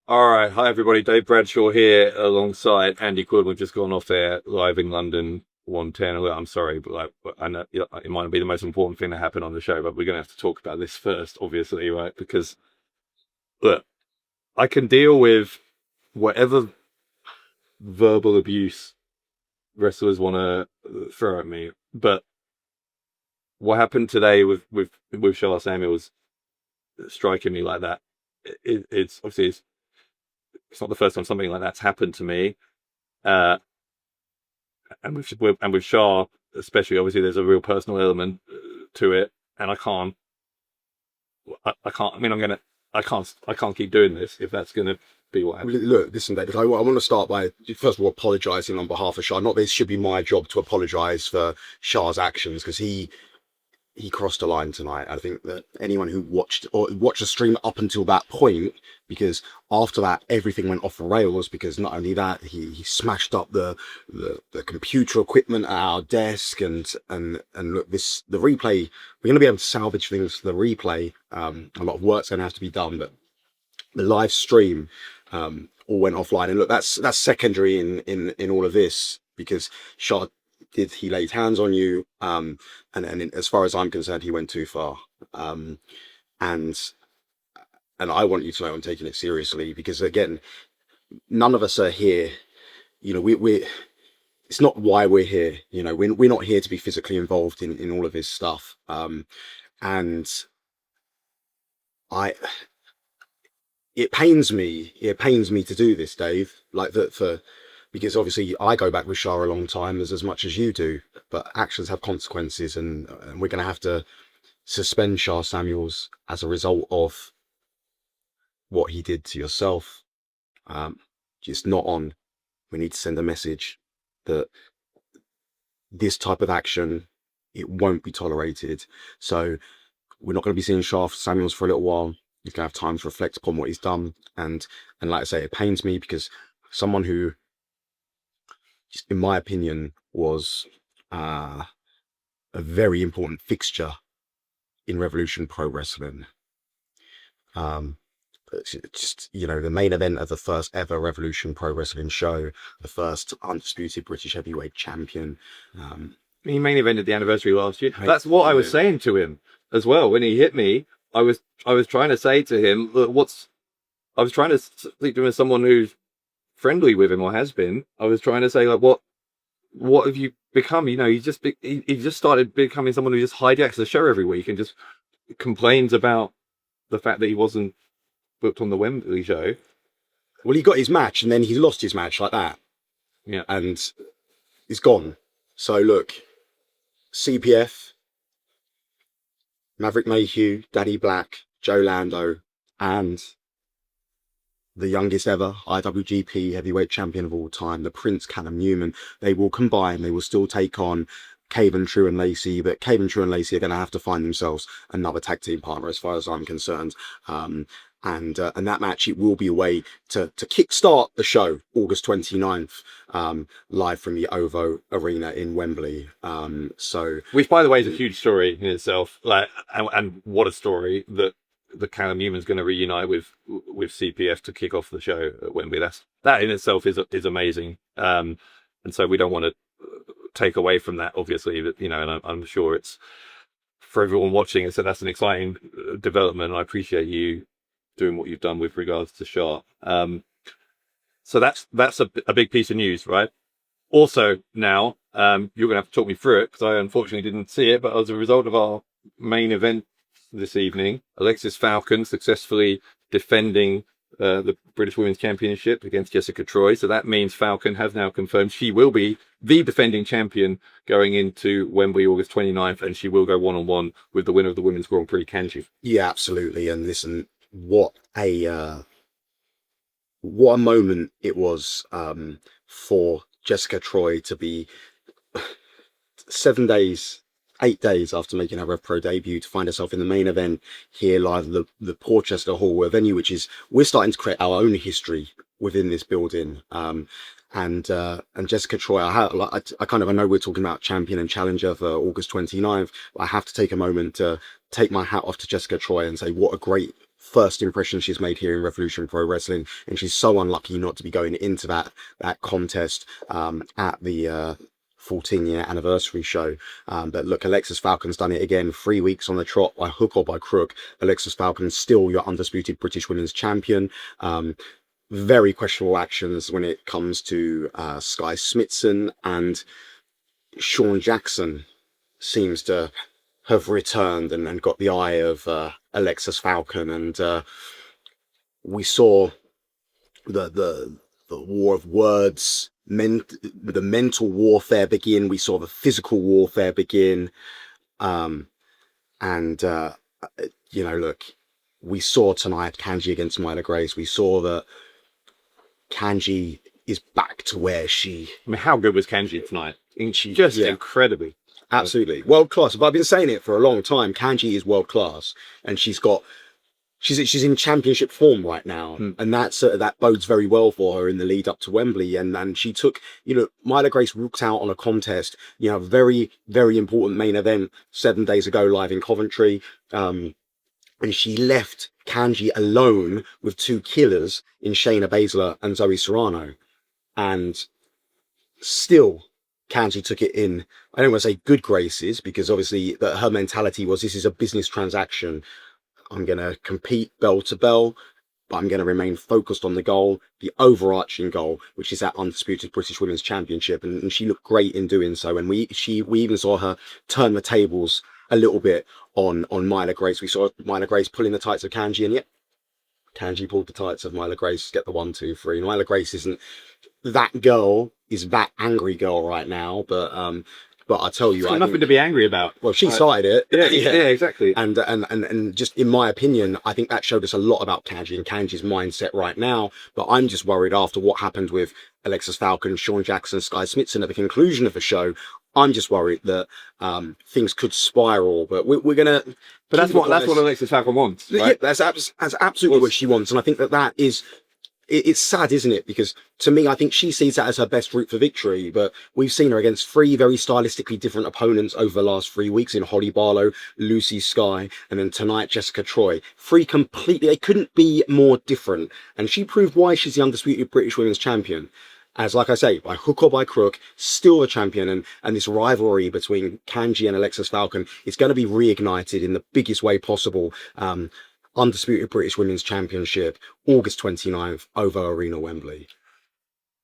All right, hi everybody. Dave Bradshaw here, alongside Andy Quildan. We've just gone off air live in London, 110. I'm sorry, but I know it might not be the most important thing that happened on the show, but we're going to have to talk about this first, obviously, right? Because look, I can deal with whatever verbal abuse wrestlers want to throw at me, but what happened today with Sha Samuels striking me like that, it's obviously it's not the first time something like that's happened to me. Uh, and with Shah, especially, obviously, there's a real personal element to it, and I can't. I mean, I can't keep doing this if that's going to be what happens. Look, listen, David, I want to start by, first of all, apologising on behalf of Shah. Not that it should be my job to apologise for Shah's actions, because he crossed a line tonight. I think that anyone who watched the stream up until that point, because after that everything went off the rails, because not only that, he smashed up the computer equipment at our desk, and look, the replay, we're going to be able to salvage things for the replay. A lot of work's going to have to be done, but the live stream all went offline, and look, that's secondary in all of this, because Shah, did he lay his hands on you? And as far as I'm concerned, he went too far. And I want you to know I'm taking it seriously, because again, none of us are here. You know, we it's not why we're here. You know, we're not here to be physically involved in all of this stuff. And I, it pains me to do this, Dave. Like that, because obviously I go back with Shah a long time, as much as you do, but actions have consequences, and we're going to have to suspend Sha Samuels as a result of what he did to yourself. Just not on. We need to send a message that this type of action, it won't be tolerated. So we're not going to be seeing Sha Samuels for a little while. He's going to have time to reflect upon what he's done. And like I say, it pains me, because someone who, just in my opinion, was a very important fixture in Revolution Pro Wrestling. Just, you know, the main event of the first ever Revolution Pro Wrestling show, the first undisputed British heavyweight champion. He main evented the anniversary last year. That's what I was saying to him as well when he hit me. I was trying to say to him, look, I was trying to speak to him as someone who's friendly with him, or has been. I was trying to say, like, what have you become? You know, he just started becoming someone who just hijacks the show every week and just complains about the fact that he wasn't booked on the Wembley show. Well, he got his match, and then he lost his match like that. Yeah. And he's gone. So look, CPF, Maverick Mayhew, Daddy Black, Joe Lando, and the youngest ever IWGP heavyweight champion of all time, the Prince Callum Newman, they will combine. They will still take on Caven, True and Lacey, but Caven, True and Lacey are going to have to find themselves another tag team partner, as far as I'm concerned. And that match, it will be a way to kickstart the show, August 29th, live from the OVO Arena in Wembley. Which, by the way, is a huge story in itself. Like, and what a story that the Callum Newman's going to reunite with CPF to kick off the show at Wembley. That in itself is amazing. And so we don't want to take away from that, obviously, that, you know, and I'm sure it's for everyone watching. So that's an exciting development. I appreciate you doing what you've done with regards to Shah. So that's a big piece of news, right? Also, now you're going to have to talk me through it, because I unfortunately didn't see it, but as a result of our main event this evening, Alexis Falcon successfully defending the British Women's Championship against Jessica Troy. So that means Falcon has now confirmed she will be the defending champion going into Wembley August 29th, and she will go one-on-one with the winner of the Women's Grand Prix, can she? Yeah, absolutely. And listen, what a moment it was for Jessica Troy to be 8 days after making her RevPro debut, to find herself in the main event here live at the Portchester Hall, a venue which is, we're starting to create our own history within this building. And Jessica Troy, I know we're talking about champion and challenger for August 29th, but I have to take a moment to take my hat off to Jessica Troy and say what a great first impression she's made here in Revolution Pro Wrestling, and she's so unlucky not to be going into that contest at the 14-year anniversary show. But look, Alexis Falcon's done it again, 3 weeks on the trot, by hook or by crook. Alexis Falcon still your undisputed British Women's Champion. Very questionable actions when it comes to Sky Smithson, and Sean Jackson seems to have returned and got the eye of Alexis Falcon, and we saw the war of words, the mental warfare begin. We saw the physical warfare begin, and you know, look, we saw tonight Kanji against Myla Grace. We saw that Kanji is back to where she... I mean, how good was Kanji tonight? She Just incredibly. Absolutely. World class. But I've been saying it for a long time. Kanji is world class. And she's in championship form right now. And that bodes very well for her in the lead up to Wembley. And she took, you know, Myla Grace rooked out on a contest, you know, very, very important main event 7 days ago live in Coventry. And she left Kanji alone with two killers in Shayna Baszler and Zoe Serrano. And still, Kanji took it in, I don't want to say good graces, because obviously her mentality was, this is a business transaction. I'm going to compete bell to bell, but I'm going to remain focused on the goal, the overarching goal, which is that undisputed British Women's Championship. And she looked great in doing so. And we even saw her turn the tables a little bit on Myla Grace. We saw Myla Grace pulling the tights of Kanji, and yet Kanji pulled the tights of Myla Grace, get the 1, 2, 3. Myla Grace isn't that girl, is that angry girl right now, but I tell you, it's got nothing to be angry about. Well, she started it. Yeah, exactly. And just in my opinion, I think that showed us a lot about Kanji and Kanji's mindset right now. But I'm just worried after what happened with Alexis Falcon, Sean Jackson, Sky Smithson at the conclusion of the show. I'm just worried that things could spiral. But we're gonna. But that's what Alexis Falcon wants. Right? Yeah, that's absolutely what she wants, and I think that is. It's sad, isn't it? Because to me, I think she sees that as her best route for victory. But we've seen her against 3 very stylistically different opponents over the last 3 weeks in Holly Barlow, Lucy Sky, and then tonight, Jessica Troy. 3 completely, they couldn't be more different. And she proved why she's the undisputed British Women's Champion. As, like I say, by hook or by crook, still the champion. And this rivalry between Kanji and Alexis Falcon is going to be reignited in the biggest way possible. Undisputed British Women's Championship, August 29th, over Arena Wembley.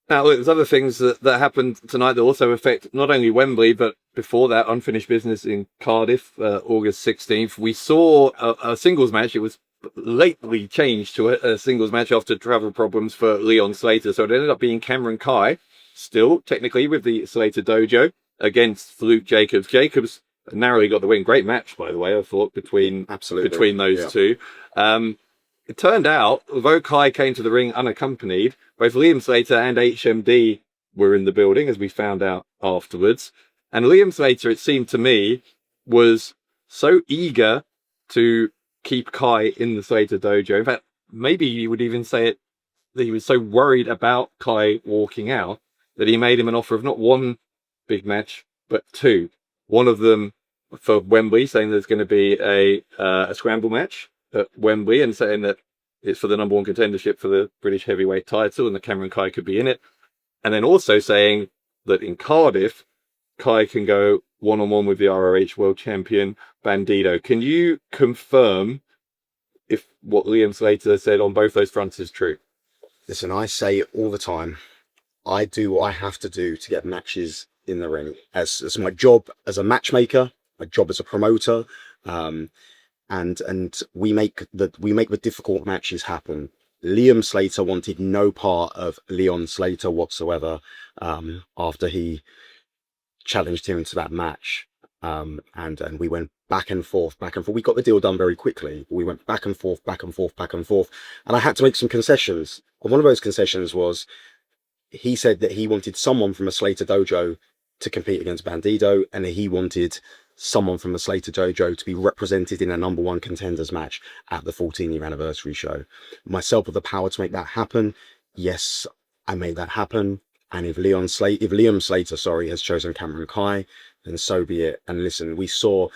Now, look, there's other things that happened tonight that also affect not only Wembley, but before that, unfinished business in Cardiff, August 16th. We saw a singles match. It was lately changed to a singles match after travel problems for Leon Slater. So it ended up being Cameron Kai, still technically with the Slater dojo, against Luke Jacobs. Jacobs narrowly got the win. Great match, by the way, I thought, between those two. It turned out, although Kai came to the ring unaccompanied, both Liam Slater and HMD were in the building, as we found out afterwards. And Liam Slater, it seemed to me, was so eager to keep Kai in the Slater dojo. In fact, maybe you would even say it, that he was so worried about Kai walking out that he made him an offer of not 1 big match, but 2. One of them for Wembley, saying there's going to be a scramble match at Wembley, and saying that it's for the #1 contendership for the British heavyweight title, and that Cameron Kai could be in it. And then also saying that in Cardiff, Kai can go one-on-one with the ROH World Champion Bandito. Can you confirm if what Liam Slater said on both those fronts is true? Listen, I say it all the time. I do what I have to do to get matches in the ring. As my job as a matchmaker, my job as a promoter, and we make the difficult matches happen. Liam Slater wanted no part of Leon Slater whatsoever after he challenged him into that match, and we went back and forth. We got the deal done very quickly. We went back and forth, and I had to make some concessions. And one of those concessions was, he said that he wanted someone from a Slater dojo to compete against Bandito, and he wanted someone from the Slater dojo to be represented in a number 1 contenders match at the 14-year anniversary show. Myself with the power to make that happen. Yes, I made that happen. And if Liam Slater, has chosen Cameron Kai, then so be it. And listen, we saw,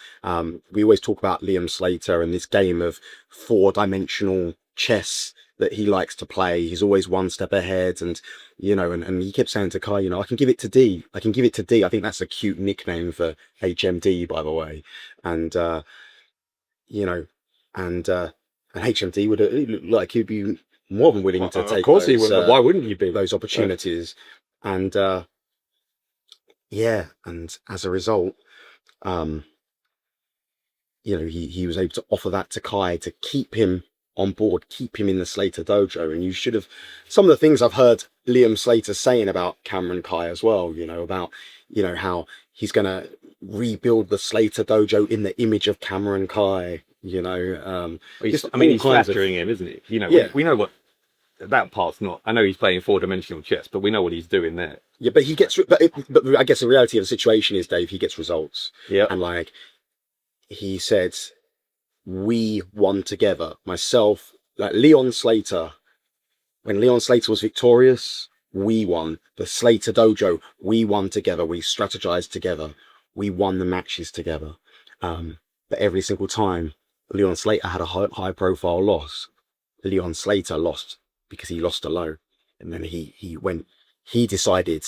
we always talk about Liam Slater and this game of 4-dimensional chess that he likes to play. He's always one step ahead. And, you know, and he kept saying to Kai, you know, I can give it to D. I can give it to D. I think that's a cute nickname for HMD, by the way. And, you know, and HMD would look like he'd be more than willing to take. Of course he would. Why wouldn't you be? Those opportunities. And, yeah, and as a result, you know, he was able to offer that to Kai to keep him on board, keep him in the Slater dojo. And you should have, some of the things I've heard Liam Slater saying about Cameron Kai as well, you know, about, you know, how he's going to rebuild the Slater dojo in the image of Cameron Kai, you know. He's flattering him, isn't he? You know, yeah. we know what that part's not. I know he's playing 4-dimensional chess, but we know what he's doing there. Yeah, but he gets, but I guess the reality of the situation is, Dave, he gets results. Yeah. And like he said, we won together. Myself, like Leon Slater, when Leon Slater was victorious, we won. The Slater dojo, we won together. We strategized together. We won the matches together. But every single time Leon Slater had a high profile loss, Leon Slater lost because he lost alone. And then he decided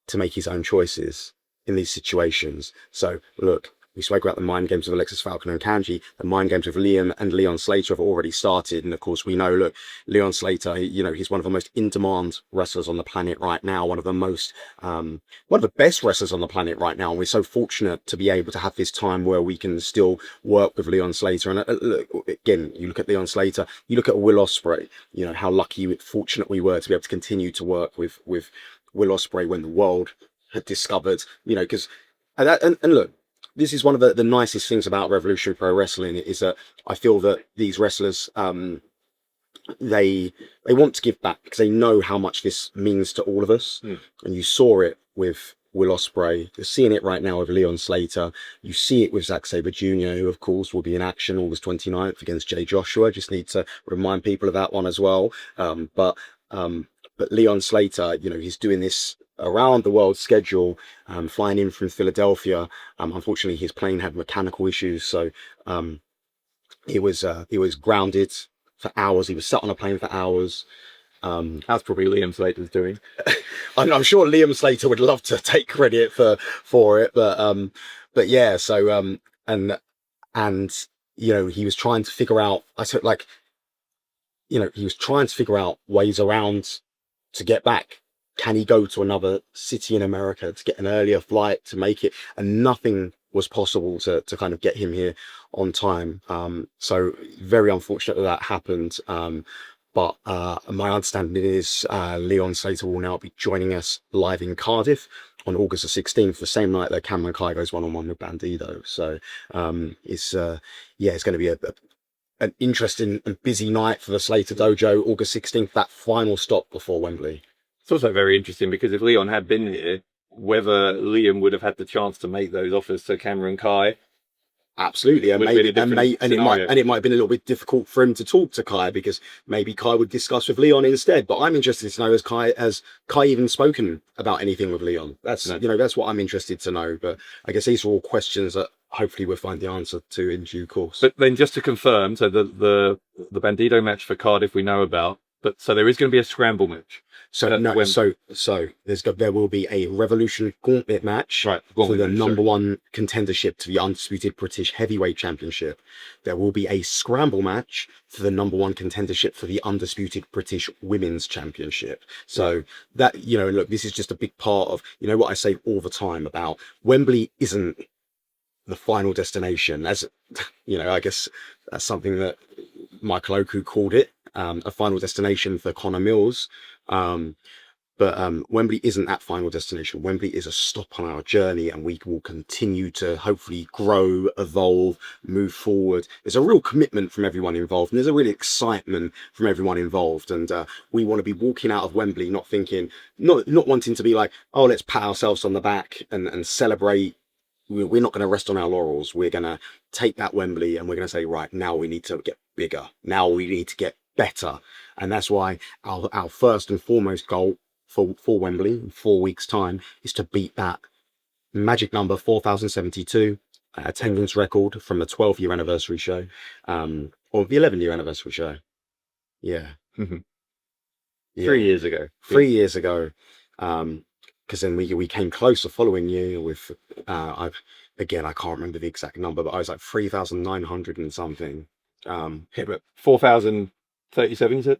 to make his own choices in these situations. So look, we spoke about the mind games of Alexis Falconer and Kanji. The mind games of Liam and Leon Slater have already started. And of course, we know, look, Leon Slater, you know, he's one of the most in-demand wrestlers on the planet right now. One of the best wrestlers on the planet right now. And we're so fortunate to be able to have this time where we can still work with Leon Slater. And look, again, you look at Leon Slater, you look at Will Ospreay, you know, how fortunate we were to be able to continue to work with Will Ospreay when the world had discovered, you know, because, and look, this is one of the nicest things about Revolutionary Pro Wrestling is that I feel that these wrestlers, they want to give back because they know how much this means to all of us. And you saw it with Will Ospreay. You're seeing it right now with Leon Slater. You see it with Zack Sabre Jr., who of course will be in action August 29th against Jay Joshua. Just need to remind people of that one as well. But Leon Slater, you know, he's doing this around the world schedule, flying in from Philadelphia. Unfortunately, his plane had mechanical issues, so he was grounded for hours. He was sat on a plane for hours. That's probably Liam Slater's doing. I'm sure Liam Slater would love to take credit for it, but yeah. So and you know, he was trying to figure out. He was trying to figure out ways around to get back. Can he go to another city in America to get an earlier flight to make it? And nothing was possible to kind of get him here on time. So very unfortunate that happened. But my understanding is Leon Slater will now be joining us live in Cardiff on August the 16th, the same night that Cameron Kai goes one-on-one with Bandido. So it's going to be an interesting and busy night for the Slater Dojo, August 16th, that final stop before Wembley. It's also very interesting because if Leon had been here, whether Liam would have had the chance to make those offers to Cameron Kai. Absolutely, and it might have been a little bit difficult for him to talk to Kai because maybe Kai would discuss with Leon instead. But I'm interested to know, has Kai even spoken about anything with Leon? That's what I'm interested to know. But I guess these are all questions that hopefully we'll find the answer to in due course. But then just to confirm, so the Bandido match for Cardiff we know about, but so there is going to be a scramble match. So there will be a Revolution Gauntlet match for the number one contendership to the Undisputed British Heavyweight Championship. There will be a scramble match for the number one contendership for the Undisputed British Women's Championship. So that, you know, look, this is just a big part of, you know, what I say all the time about Wembley isn't the final destination. As you know, I guess that's something that Michael Oku called it, a final destination for Connor Mills. But Wembley isn't that final destination. Wembley is a stop on our journey, and we will continue to hopefully grow, evolve, move forward. There's a real commitment from everyone involved, and there's a real excitement from everyone involved. And we want to be walking out of Wembley not wanting to be like, oh, let's pat ourselves on the back and celebrate. We're not going to rest on our laurels. We're going to take that Wembley and we're going to say, right, now we need to get bigger. Now we need to get better. And that's why our first and foremost goal for Wembley in 4 weeks' time is to beat that magic number 4072, attendance record from the 12-year anniversary show, or the 11-year anniversary show. Yeah. Mm-hmm. Yeah. 3 years ago. 3 years ago. Because then we came close the following year with, I can't remember the exact number, but I was like 3,900 and something. Yeah, but 4,037, you said?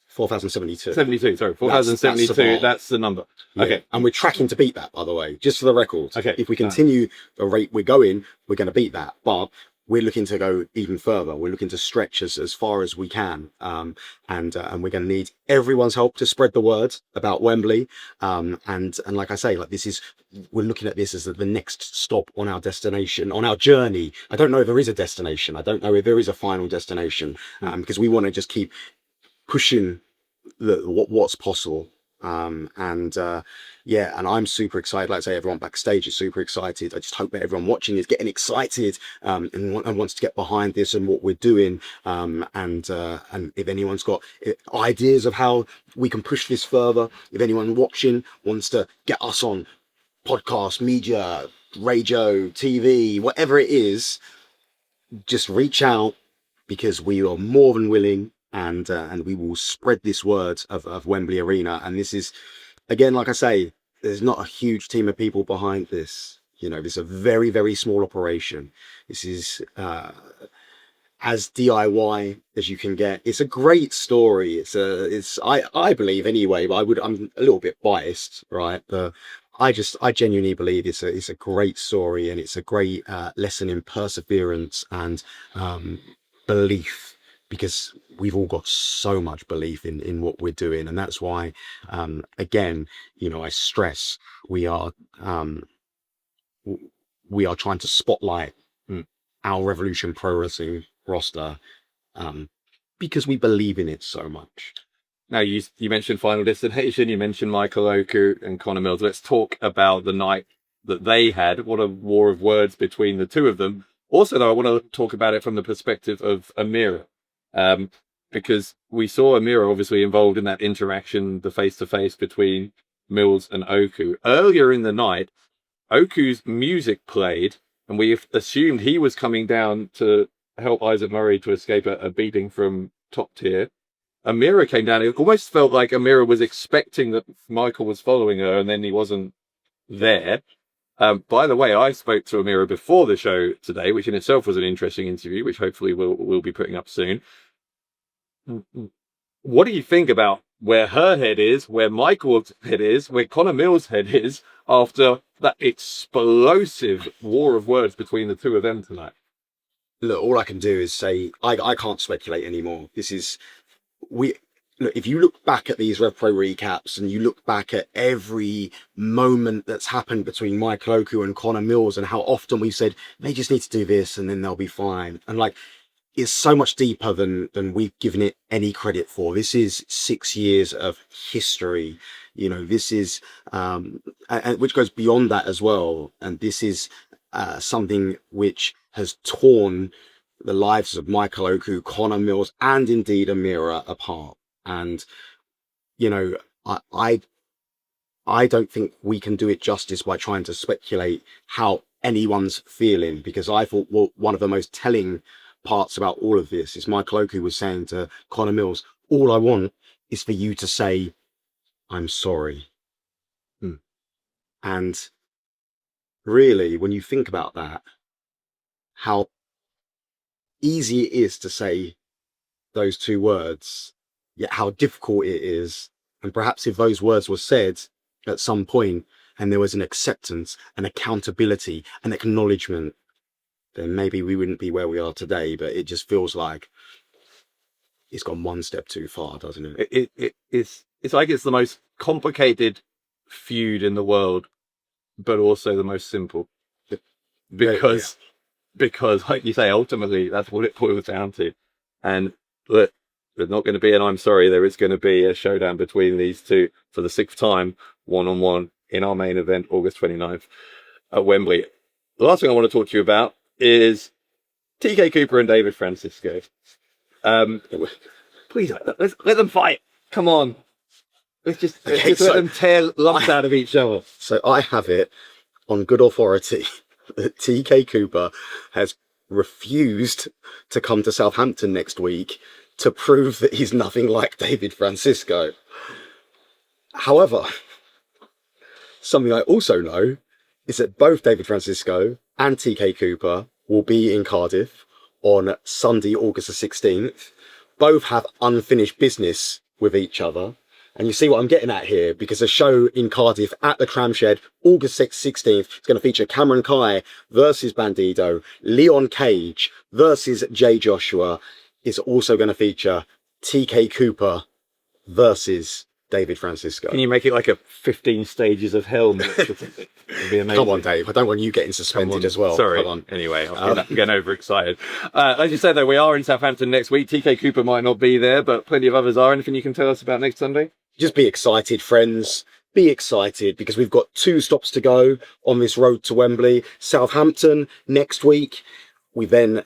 4,072. 72, sorry. 4,072, that's the number. Yeah. Okay. And we're tracking to beat that, by the way, just for the record. Okay. If we continue the rate we're going, we're going to beat that. But we're looking to go even further. We're looking to stretch as far as we can. And we're going to need everyone's help to spread the word about Wembley. And like I say, like we're looking at this as the next stop on our destination, on our journey. I don't know if there is a destination. I don't know if there is a final destination, because we want to just keep pushing what's possible. And I'm super excited. Like I say, everyone backstage is super excited. I just hope that everyone watching is getting excited, and wants to get behind this and what we're doing. And if anyone's got ideas of how we can push this further, if anyone watching wants to get us on podcast, media, radio, TV, whatever it is, just reach out, because we are more than willing. And we will spread this word of Wembley Arena. And this is, again, like I say, there's not a huge team of people behind this. You know, this is a very, very small operation. This is as DIY as you can get. It's a great story. I believe anyway, but I'm a little bit biased, right? But I genuinely believe it's a great story, and it's a great lesson in perseverance and belief. Because we've all got so much belief in what we're doing. And that's why, again, you know, I stress we are trying to spotlight our Revolution Pro Wrestling roster, because we believe in it so much. Now, you mentioned Final Destination, you mentioned Michael Oku and Connor Mills. Let's talk about the night that they had. What a war of words between the two of them. Also, though, I want to talk about it from the perspective of Amira. Because we saw Amira obviously involved in that interaction, the face-to-face between Mills and Oku. Earlier in the night, Oku's music played, and we assumed he was coming down to help Isaac Murray to escape a beating from Top Tier. Amira came down. It almost felt like Amira was expecting that Michael was following her, and then he wasn't there. By the way, I spoke to Amira before the show today, which in itself was an interesting interview, which hopefully we'll be putting up soon. What do you think about where her head is, where Michael's head is, where Connor Mills' head is after that explosive war of words between the two of them tonight? Look, all I can do is say I can't speculate anymore. Look, if you look back at these RevPro recaps and you look back at every moment that's happened between Michael Oku and Connor Mills, and how often we've said they just need to do this and then they'll be fine, and like, it's so much deeper than we've given it any credit for. This is 6 years of history. You know, this is and which goes beyond that as well. And this is something which has torn the lives of Michael Oku, Connor Mills, and indeed Amira apart. And you know, I don't think we can do it justice by trying to speculate how anyone's feeling, because I thought, well, one of the most telling parts about all of this is Michael Oku was saying to Connor Mills, all I want is for you to say, I'm sorry. And really, when you think about that, how easy it is to say those two words, yet how difficult it is. And perhaps if those words were said at some point and there was an acceptance, an accountability, an acknowledgement, then maybe we wouldn't be where we are today. But it just feels like it's gone one step too far, doesn't it? It's like it's the most complicated feud in the world, but also the most simple. Because, like you say, ultimately that's what it boils down to. And look, there's not going to be an I'm sorry. There is going to be a showdown between these two for the 6th time, one-on-one in our main event, August 29th at Wembley. The last thing I want to talk to you about is TK Cooper and David Francisco. Please, let them fight. Come on. Let's just let them tear lumps out of each other. So I have it on good authority that TK Cooper has refused to come to Southampton next week to prove that he's nothing like David Francisco. However, something I also know is that both David Francisco and TK Cooper will be in Cardiff on Sunday, August the 16th. Both have unfinished business with each other. And you see what I'm getting at here, because a show in Cardiff at the Tramshed, August 16th, is going to feature Cameron Kai versus Bandido, Leon Cage versus Jay Joshua. Is also going to feature TK Cooper versus David Francisco. Can you make it like a 15 stages of hell match or something? It'd be amazing. Come on, Dave. I don't want you getting suspended as well. Sorry. Come on. Anyway, I'm getting overexcited. As you said, though, we are in Southampton next week. TK Cooper might not be there, but plenty of others are. Anything you can tell us about next Sunday? Just be excited, friends. Be excited, because we've got 2 stops to go on this road to Wembley. Southampton next week. We then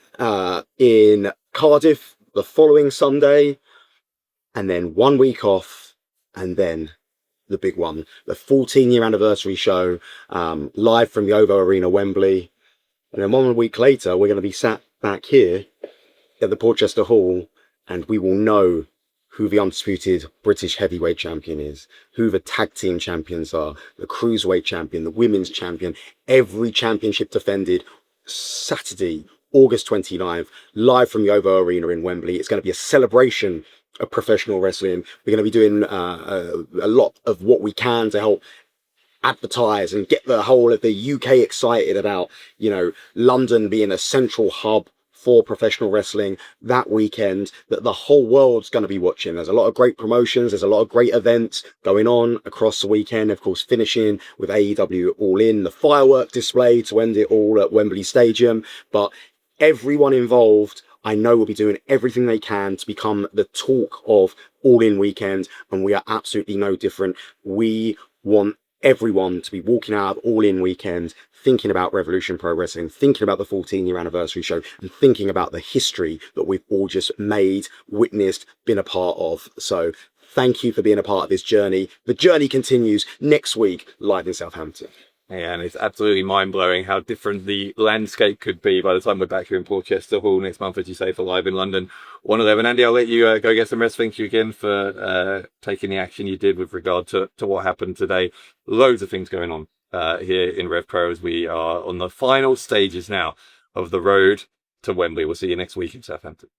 in Cardiff the following Sunday, and then 1 week off, and then the big one, the 14-year anniversary show, live from the OVO Arena, Wembley. And then 1 week later, we're going to be sat back here at the Portchester Hall, and we will know who the undisputed British heavyweight champion is, who the tag team champions are, the cruiserweight champion, the women's champion, every championship defended. Saturday, August 29th, live from the OVO Arena in Wembley. It's going to be a celebration of professional wrestling. We're going to be doing a lot of what we can to help advertise and get the whole of the UK excited about, you know, London being a central hub for professional wrestling that weekend, that the whole world's going to be watching. There's a lot of great promotions. There's a lot of great events going on across the weekend. Of course, finishing with AEW All In, the firework display to end it all at Wembley Stadium. But everyone involved, I know, will be doing everything they can to become the talk of All In weekend. And we are absolutely no different. We want everyone to be walking out of All In weekend thinking about Revolution Pro Wrestling, thinking about the 14-year anniversary show, and thinking about the history that we've all just made, witnessed, been a part of. So thank you for being a part of this journey. The journey continues next week, live in Southampton. Yeah, and it's absolutely mind-blowing how different the landscape could be by the time we're back here in Portchester Hall next month, as you say, for Live in London 111. Andy, I'll let you go get some rest. Thank you again for taking the action you did with regard to what happened today. Loads of things going on here in RevPro as we are on the final stages now of the road to Wembley. We'll see you next week in Southampton.